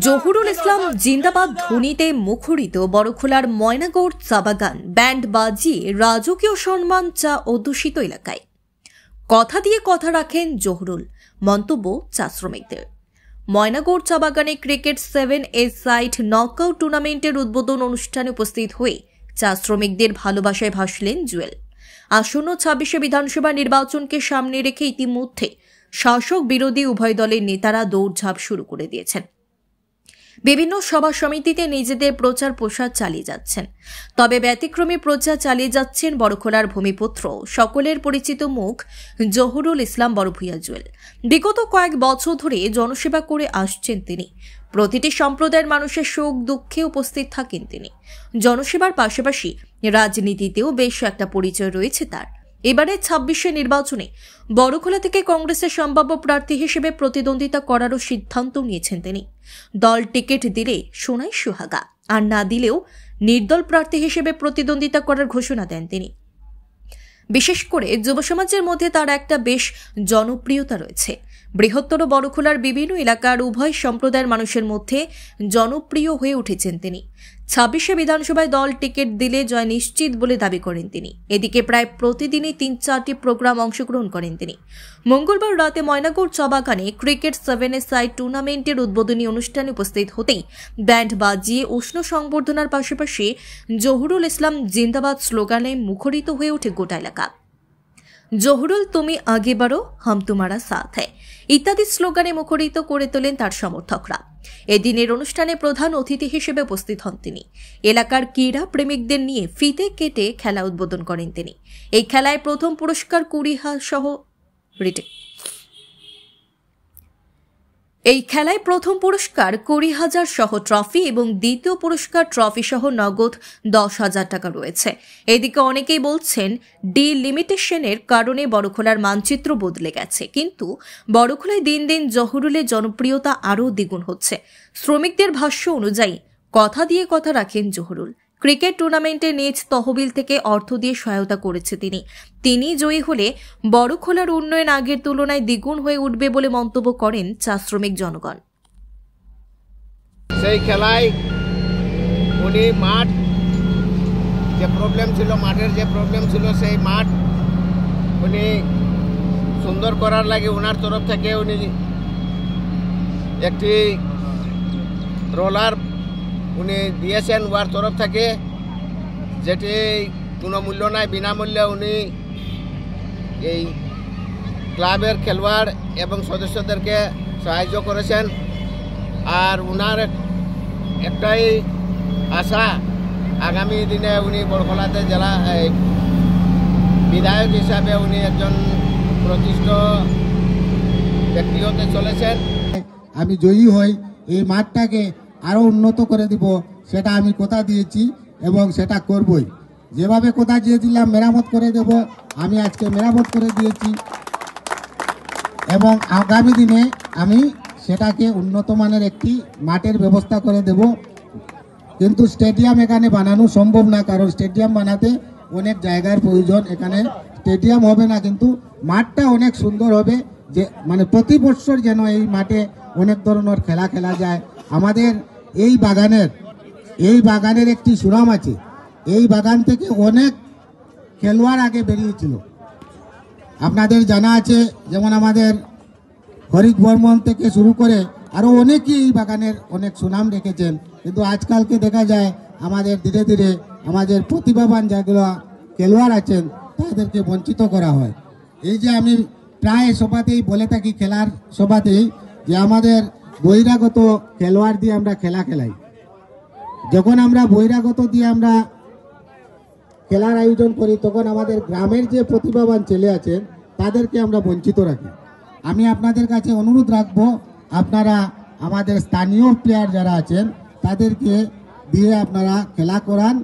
জহুরুল ইসলাম জিন্দাবাদ ধ্বনিতে মুখরিত বড়খোলার ময়নাগড় চা বাগান ব্যান্ড বাজিয়ে রাজকীয় সম্মান চা অধ্যুষিত এলাকায়। কথা দিয়ে কথা রাখেন জহুরুল, মন্তব্য চা শ্রমিকদের। ময়নাগড় চা বাগানে ক্রিকেট 7 সাইড নকআউট টুর্নামেন্টের উদ্বোধন অনুষ্ঠানে উপস্থিত হয়ে চা শ্রমিকদের ভালোবাসায় ভাসলেন জুয়েল। আসন্ন 26শে বিধানসভা নির্বাচনকে সামনে রেখে ইতিমধ্যে শাসক বিরোধী উভয় দলের নেতারা দৌড়ঝাঁপ শুরু করে দিয়েছেন। বিভিন্ন সভা সমিতিতে নিজেদের প্রচার প্রসার চালিয়ে যাচ্ছেন। তবে ব্যতিক্রমী প্রচার চালিয়ে যাচ্ছেন বড়খোলার ভূমিপুত্র, সকলের পরিচিত মুখ জহুরুল ইসলাম বড়ভূঁইয়া জুয়েল। বিগত কয়েক বছর ধরে জনসেবা করে আসছেন তিনি। প্রতিটি সম্প্রদায়ের মানুষের সুখ দুঃখে উপস্থিত থাকেন তিনি। জনসেবার পাশাপাশি রাজনীতিতেও বেশ একটা পরিচয় রয়েছে তার। এবারে 26শে নির্বাচনে বড়খোলা থেকে কংগ্রেসের সম্ভাব্য প্রার্থী হিসেবে প্রতিদ্বন্দ্বিতা করারও সিদ্ধান্ত নিয়েছেন তিনি। দল টিকিট দিলে সোনাই সুহাগা, আর না দিলেও নির্দল প্রার্থী হিসেবে প্রতিদ্বন্দ্বিতা করার ঘোষণা দেন তিনি। বিশেষ করে যুব সমাজের মধ্যে তার একটা বেশ জনপ্রিয়তা রয়েছে। বৃহত্তর বড়খোলার বিভিন্ন এলাকার উভয় সম্প্রদায়ের মানুষের মধ্যে জনপ্রিয় হয়ে উঠেছেন তিনি। 26শে বিধানসভায় দল টিকিট দিলে জয় নিশ্চিত বলে দাবি করেন তিনি। এদিকে প্রায় প্রতিদিনই 3-4টি প্রোগ্রাম অংশগ্রহণ করেন তিনি। মঙ্গলবার রাতে ময়নাগড় চা বাগানে ক্রিকেট 7 সাইড টুর্নামেন্টের উদ্বোধনী অনুষ্ঠানে উপস্থিত হতেই ব্যান্ড বাজিয়ে উষ্ণ সংবর্ধনার পাশাপাশি জহুরুল ইসলাম জিন্দাবাদ স্লোগানে মুখরিত হয়ে ওঠে গোটা এলাকা। জহুরুল তুমি আগে বাড়ো, হাম তোমারা সাথ হ্যায় ইত্যাদি স্লোগানে মুখরিত করে তোলেন তার সমর্থকরা। এদিনের অনুষ্ঠানে প্রধান অতিথি হিসেবে উপস্থিত হন তিনি। এলাকার ক্রীড়া প্রেমিকদের নিয়ে ফিতে কেটে খেলা উদ্বোধন করেন তিনি। এই খেলায় প্রথম পুরস্কার 20,000 সহ ট্রফি এবং দ্বিতীয় পুরস্কার ট্রফি সহ নগদ 10,000 টাকা রয়েছে। এদিকে অনেকেই বলছেন ডিলিমিটেশনের কারণে বড়খোলার মানচিত্র বদলে গেছে, কিন্তু বড়খোলায় দিন দিন জহুরুলের জনপ্রিয়তা আরও দ্বিগুণ হচ্ছে। শ্রমিকদের ভাষ্য অনুযায়ী কথা দিয়ে কথা রাখেন জহুরুল। ক্রিকেট টুর্নামেন্টে নিজ তহবিল থেকে অর্থ দিয়ে সহায়তা করেছে তিনি জয়ী হলে বড়খোলার উন্নয়ন আগের তুলনায় দ্বিগুণ হয়ে উঠবে বলে মন্তব্য করেন চা শ্রমিক জনগণ। সেই খেলায় উনি মাঠের যে প্রবলেম ছিল সেই মাঠ উনি সুন্দর করার লাগে ওনার তরফ থেকে উনি একটি রোলার উনি দিয়েছেন ওর তরফ থেকে, যেটি কোনো মূল্য নাই, বিনামূল্যে উনি এই ক্লাবের খেলোয়াড় এবং সদস্যদেরকে সাহায্য করেছেন। আর ওনার একটাই আশা, আগামী দিনে উনি বড়খোলাতে জেলা বিধায়ক হিসাবে উনি একজন প্রতিষ্ঠিত ব্যক্তি হতে চলেছেন। আমি জয়ী হই, এই মাঠটাকে আরও উন্নত করে দিব, সেটা আমি কথা দিয়েছি এবং সেটা করবই। যেভাবে কথা দিয়েছিলাম মেরামত করে দেব, আমি আজকে মেরামত করে দিয়েছি এবং আগামী দিনে আমি সেটাকে উন্নত মানের একটি মাঠের ব্যবস্থা করে দেব। কিন্তু স্টেডিয়াম এখানে বানানো সম্ভব না, কারণ স্টেডিয়াম বানাতে অনেক জায়গার প্রয়োজন। এখানে স্টেডিয়াম হবে না, কিন্তু মাঠটা অনেক সুন্দর হবে, যে মানে প্রতি বছর যেন এই মাঠে অনেক ধরনের খেলা খেলা যায়। আমাদের এই বাগানের একটি সুনাম আছে। এই বাগান থেকে অনেক খেলোয়াড় আগে বেরিয়েছিল, আপনাদের জানা আছে। যেমন আমাদের হরিক বর্মন থেকে শুরু করে আরও অনেকেই এই বাগানের অনেক সুনাম রেখেছেন। কিন্তু আজকালকে দেখা যায় আমাদের ধীরে ধীরে আমাদের প্রতিভাবান যেগুলো খেলোয়াড় আছেন তাদেরকে বঞ্চিত করা হয়। এই যে আমি প্রায় সভাতেই বলে থাকি, খেলার সভাতেই, যে আমাদের বহিরাগত খেলোয়াড় দিয়ে আমরা খেলা খেলাই। যখন আমরা বহিরাগত দিয়ে আমরা খেলার আয়োজন করি, তখন আমাদের গ্রামের যে প্রতিভাবান ছেলে আছেন তাদেরকে আমরা বঞ্চিত রাখি। আমি আপনাদের কাছে অনুরোধ রাখবো, আপনারা আমাদের স্থানীয় প্লেয়ার যারা আছেন তাদেরকে দিয়ে আপনারা খেলা করান